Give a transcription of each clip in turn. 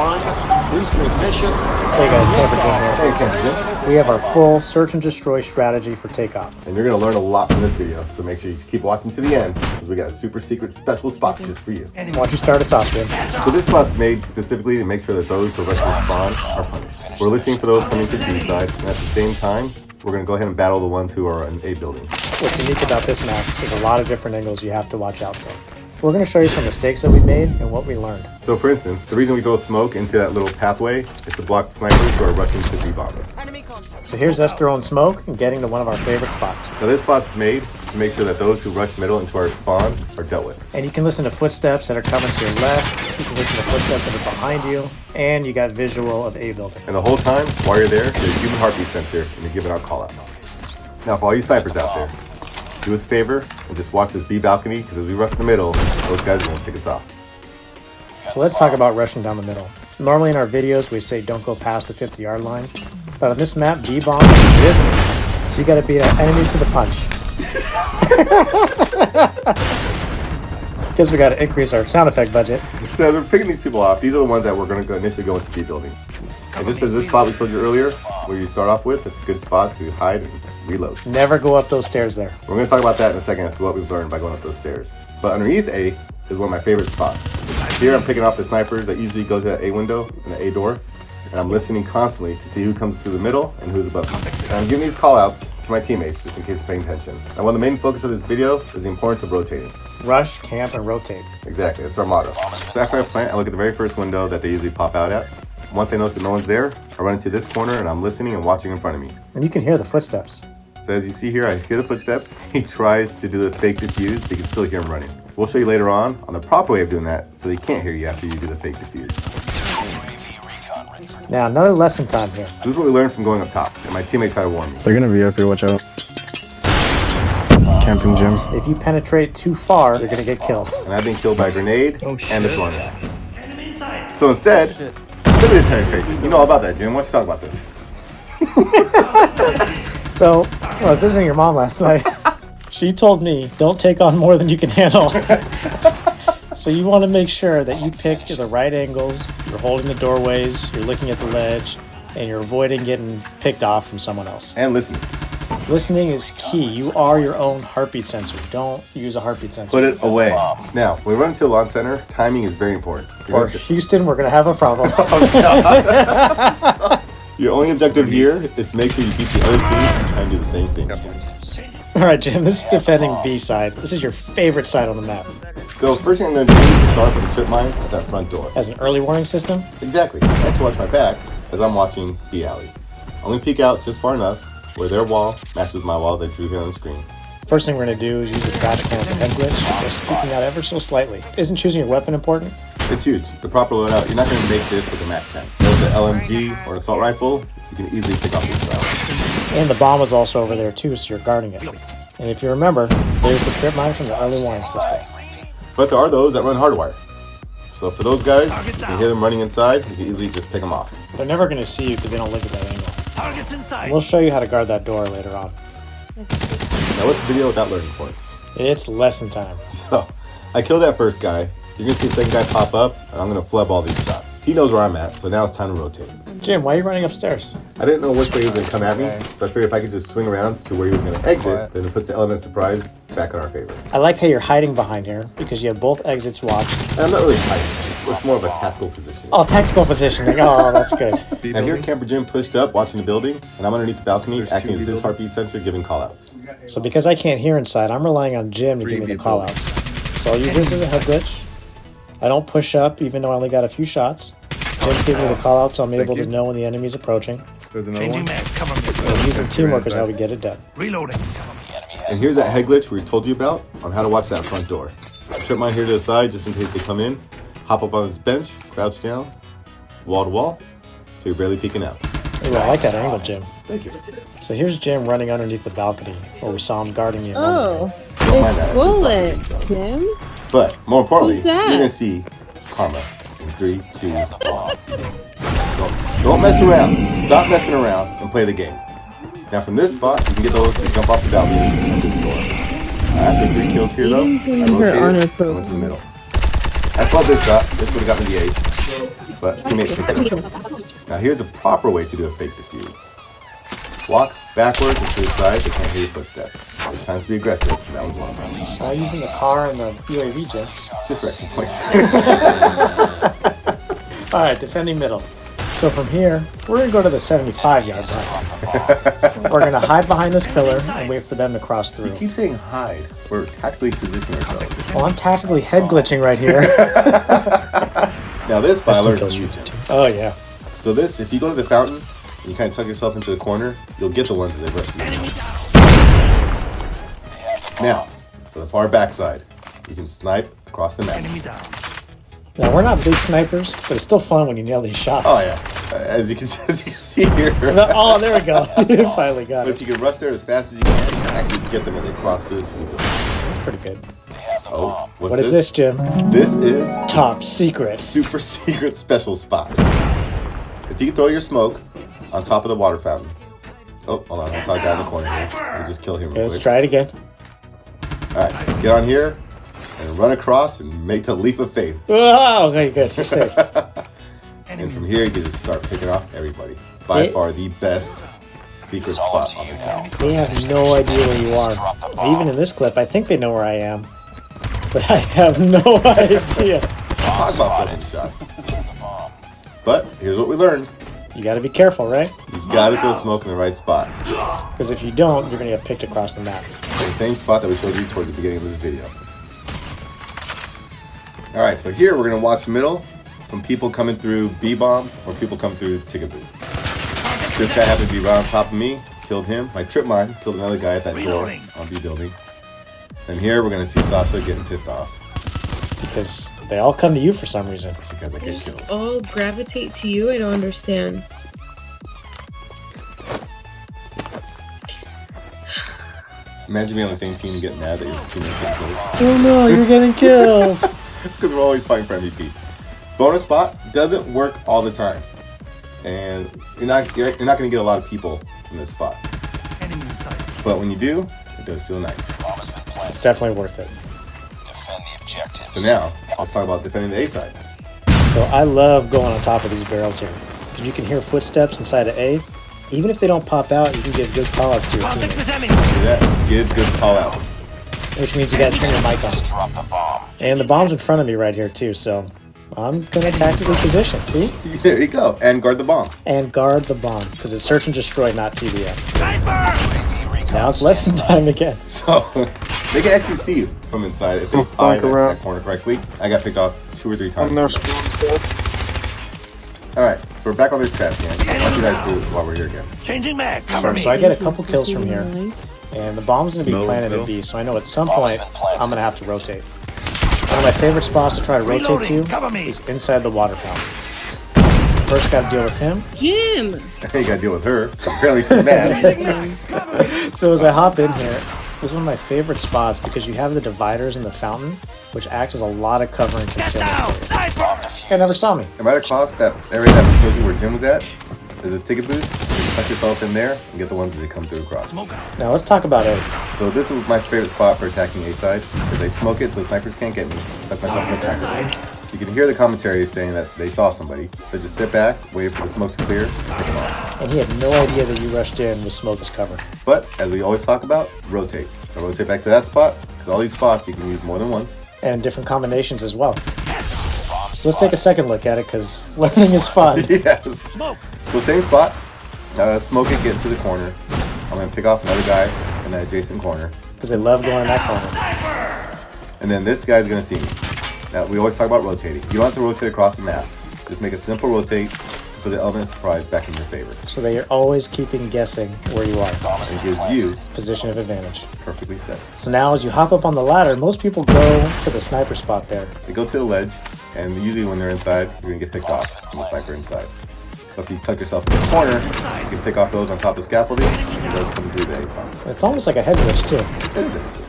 Hey guys, Camper Jim here. Hey, Camper Jim. We have our full search and destroy strategy for Takeoff. And you're going to learn a lot from this video, so make sure you keep watching to the end, because we got a super secret special spot just for you. Why don't you start us off, Jim? So this spot's made specifically to make sure that those who rush the spawn are punished. We're listening for those coming to the B side, and at the same time, we're going to go ahead and battle the ones who are in A building. What's unique about this map is a lot of different angles you have to watch out for. We're going to show you some mistakes that we made and what we learned. So for instance, the reason we throw smoke into that little pathway is to block snipers who are rushing to B-bomb. So here's us throwing smoke and getting to one of our favorite spots. Now this spot's made to make sure that those who rush middle into our spawn are dealt with. And you can listen to footsteps that are coming to your left, you can listen to footsteps that are behind you, and you got visual of A building. And the whole time, while you're there, there's a human heartbeat sensor and you're giving out callouts. Now for all you snipers out there, do us a favor and just watch this B balcony, because as we rush in the middle, those guys are going to pick us off. So let's talk about rushing down the middle. Normally in our videos we say don't go past the 50-yard line, but on this map B-bomb is me. So you got to beat our enemies to the punch. Because we got to increase our sound effect budget. So as we're picking these people off, these are the ones that we're going to initially go into B building. And just as this spot we showed you earlier, where you start off with, it's a good spot to hide and reload. Never go up those stairs there. We're going to talk about that in a second as to what we've learned by going up those stairs. But underneath A is one of my favorite spots. Here I'm picking off the snipers that usually go to that A window and the A door, and I'm listening constantly to see who comes through the middle and who's above me. And I'm giving these call outs to my teammates just in case you're paying attention. Now one of the main focus of this video is the importance of rotating. Rush, camp, and rotate. Exactly, that's our motto. So after I plant, I look at the very first window that they usually pop out at. Once I notice that no one's there, I run into this corner and I'm listening and watching in front of me. And you can hear the footsteps. So as you see here, I hear the footsteps. He tries to do the fake defuse, but you can still hear him running. We'll show you later on the proper way of doing that, so they can't hear you after you do the fake defuse. Now another lesson time here. This is what we learned from going up top, and my teammates try to warn me. They're gonna be up here, watch out. Camping Jim. If you penetrate too far, you're gonna get killed. And I've been killed by a grenade and the throwing axe. So instead, limited penetration. You know all about that, Jim. Why don't you talk about this? So, I was visiting your mom last night. She told me, don't take on more than you can handle. So you want to make sure that you pick the right angles, you're holding the doorways, you're looking at the ledge, and you're avoiding getting picked off from someone else. And listening. Listening is key. You are your own heartbeat sensor. Don't use a heartbeat sensor. Put it away. Now, when we run into a launch center, timing is very important. Or Houston, we're going to have a problem. Your only objective here is to make sure you beat the other team and try and do the same thing. All right, Jim, this is defending B side. This is your favorite side on the map. So first thing I'm going to do is start with a trip mine at that front door. As an early warning system? Exactly. And to watch my back as I'm watching B alley. Only peek out just far enough where their wall matches my walls I drew here on the screen. First thing we're going to do is use the trash can as a head glitch, just peeking out ever so slightly. Isn't choosing your weapon important? It's huge. The proper loadout, you're not going to make this with a MAC-10. With an LMG or an assault rifle, you can easily pick off these rounds. And the bomb is also over there too, so you're guarding it. And if you remember, there's the trip mine from the early warning system. But there are those that run hardwire. So for those guys, you can hear them running inside, you can easily just pick them off. They're never going to see you because they don't look at that angle. And we'll show you how to guard that door later on. Now what's a video without learning points? It's lesson time. So, I killed that first guy. You're going to see the second guy pop up, and I'm going to flub all these shots. He knows where I'm at, so now it's time to rotate. Jim, why are you running upstairs? I didn't know which way he was going to come at me, so I figured if I could just swing around to where he was going to exit, then it puts the element of surprise back in our favor. I like how you're hiding behind here, because you have both exits watched. And I'm not really hiding. It's more of a tactical position. Oh, tactical positioning. Oh, that's good. Now here Camper Jim pushed up, watching the building, and I'm underneath the balcony, acting as his heartbeat sensor, giving callouts. So because I can't hear inside, I'm relying on Jim to give me the callouts. So I'll use this as a head glitch. I don't push up, even though I only got a few shots. Jim's giving me the callouts, so I'm able to know when the enemy's approaching. There's another one. And using teamwork is how we get it done. Reloading. And here's that head glitch we told you about on how to watch that front door. Trip mine here to the side just in case they come in. Hop up on this bench, crouch down, wall to wall, so you're barely peeking out. Ooh, I like that angle, Jim. Thank you. So here's Jim running underneath the balcony, where we saw him guarding me a moment Oh, ago. Don't mind that. it's bullet, Jim. But more importantly, Who's that? you're gonna see karma in 3, 2, 1. Don't mess around. Stop messing around and play the game. Now from this spot, you can get those to jump off the balcony and to the door. After 3 kills here though, I rotated and went to the middle. I flubbed this shot. This would have got me the ace. but teammate picked it up. Now here's a proper way to do a fake defuse. Walk backwards and to the side, they can't hear your footsteps. There's times to be aggressive, and that was one of them. Using the car and the UAV, Jim. Just direction points. Alright, defending middle. So from here, we're going to go to the 75-yard line. We're going to hide behind this pillar and wait for them to cross through. You keep saying hide. We're tactically positioning ourselves. Well, I'm tactically head glitching right here. Now this spot I learned from you, Jim. Oh, yeah. So this, if you go to the fountain, and you kind of tuck yourself into the corner, you'll get the ones that they rush you. Now, for the far backside, you can snipe across the map. Now, we're not big snipers, but it's still fun when you nail these shots. Oh, yeah. As you can see here. Oh, there we go. You finally got But it. if you can rush there as fast as you can, you can actually get them as they cross through into the building. That's pretty good. Oh, What is this, Jim? This is Top secret. super secret special spot. If you can throw your smoke on top of the water fountain. Oh, hold on. That's our guy in the corner here. We'll just kill him real Okay, let's quick. try it again. Alright, get on here and run across and make the leap of faith. Oh, okay, good. You're safe. And from here, you can just start picking off everybody. By far the best secret spot on this map. They have no idea where you are. Even in this clip, I think they know where I am. But I have no idea. Talk about flipping shots. But here's what we learned. You gotta be careful, right? You gotta throw smoke in the right spot. Because if you don't, you're gonna get picked across the map. The same spot that we showed you towards the beginning of this video. Alright, so here we're gonna watch middle from people coming through B-bomb or people coming through Tickaboo. This guy happened to be right on top of me, killed him. My trip mine killed another guy at that door on B building. And here we're gonna see Sasha getting pissed off Because they all come to you for some reason. because I They get just kills. all gravitate to you? I don't understand. Imagine being on the same team and getting mad that your teammates get kills. Oh no, you're getting kills. It's because we're always fighting for MVP. Bonus spot doesn't work all the time, and you're not going to get a lot of people in this spot. But when you do, it does feel nice. It's definitely worth it. So now let's talk about defending the A side. So I love going on top of these barrels here. Because you can hear footsteps inside of A. Even if they don't pop out, you can give good call-outs to your teammates. Do that. Give good call outs. Which means you gotta turn your mic on. And the bomb's in front of me right here too, so I'm gonna tactically position, see? There you go. And guard the bomb. And guard the bomb, because it's search and destroy, not TBM. Now it's lesson time again. So they can actually see you from inside if they pie that corner correctly. I got picked off 2 or 3 times. Alright, so we're back on this trash can. I'll walk you guys through while we're here again. Changing mag. Sure, so I get a couple kills from here, and the bomb's gonna be planted at B, so I know at some point I'm gonna have to rotate. One of my favorite spots to try to rotate to is inside the water fountain. First gotta deal with him. Jim! You gotta deal with her. Apparently she's mad. So as I hop in here, this is one of my favorite spots because you have the dividers in the fountain, which act as a lot of cover and concealment. Guy never saw me. And right across that area that we showed you where Jim was at, is this ticket booth. You can tuck yourself in there and get the ones as they come through across. Now let's talk about A. So this is my favorite spot for attacking A side, because they smoke it so the snipers can't get me. Tuck myself in the tracker. You can hear the commentary saying that they saw somebody. So just sit back, wait for the smoke to clear, and pick them off. And he had no idea that you rushed in with smoke as cover. But, as we always talk about, rotate. So rotate back to that spot, because all these spots you can use more than once. And different combinations as well. So let's take a second look at it, because learning is fun. Yes. So same spot, smoke it, get into the corner. I'm going to pick off another guy in that adjacent corner. Because they love going in that corner. And then this guy's going to see me. Now, we always talk about rotating. You don't have to rotate across the map. Just make a simple rotate to put the element of surprise back in your favor. So that you're always keeping guessing where you are. And it gives you Position of advantage. perfectly set. So now as you hop up on the ladder, most people go to the sniper spot there. They go to the ledge, and usually when they're inside, you're going to get picked off from the sniper inside. But if you tuck yourself in the corner, you can pick off those on top of scaffolding, and those come through the A bomb. It's almost like a head glitch too. It is a glitch.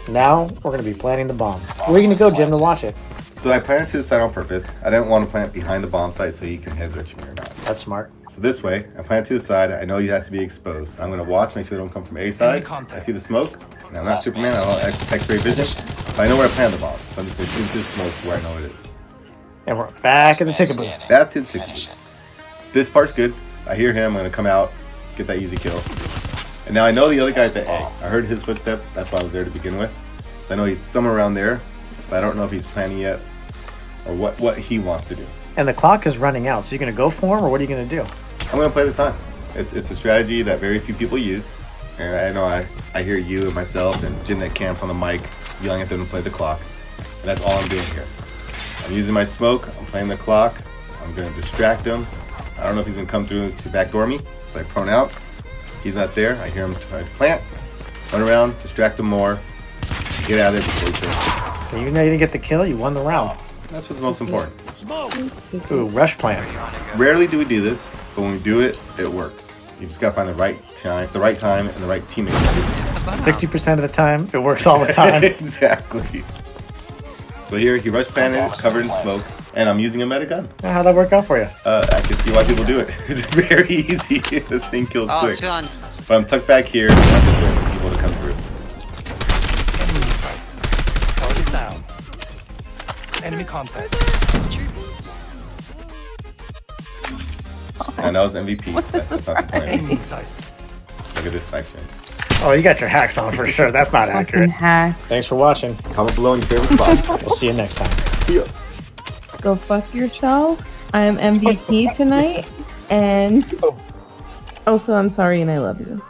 Now we're going to be planting the bomb. Where are you going to go, Jim, to watch it? So I planted to the side on purpose. I didn't want to plant behind the bomb site so he can head glitch me or not. That's smart. So this way, I plant to the side. I know he has to be exposed. I'm going to watch, make sure they don't come from A side. I see the smoke. Now, I'm not Superman. I don't have X-ray vision. But I know where I plant the bomb. So I'm just going to shoot through the smoke to where I know it is. And we're back in the ticket booth. Back to the ticket booth. This part's good. I hear him. I'm going to come out, get that easy kill. And now I know the other guy's at A. I heard his footsteps. That's why I was there to begin with. So I know he's somewhere around there, but I don't know if he's planning yet or what he wants to do. And the clock is running out, so you're going to go for him, or what are you going to do? I'm going to play the time. It's a strategy that very few people use. And I know I hear you and myself and Jim that camps on the mic yelling at them to play the clock. And that's all I'm doing here. I'm using my smoke. I'm playing the clock. I'm going to distract him. I don't know if he's going to come through to backdoor me. So I prone out. He's not there. I hear him try to plant. Run around, distract him more. Get out of there before he turns. Even though you didn't get the kill, you won the round. That's what's most important. Ooh, rush plant. Rarely do we do this, but when we do it, it works. You just gotta find the right time, and the right teammate. 60% of the time, it works all the time. Exactly. So here, he rush planted, covered in smoke, and I'm using him at a gun. How'd that work out for you? I can see why people do it. It's very easy. This thing kills quick. It's gone. But I'm tucked back here, and I'm just waiting for people to come through. Target down. Enemy contact. And that was MVP. That's not the point. Look at this sniper. Oh, you got your hacks on for sure. That's not accurate. Hacks. Thanks for watching. Comment below in your favorite spot. We'll see you next time. See ya. Go fuck yourself. I am MVP tonight. And also, I'm sorry and I love you.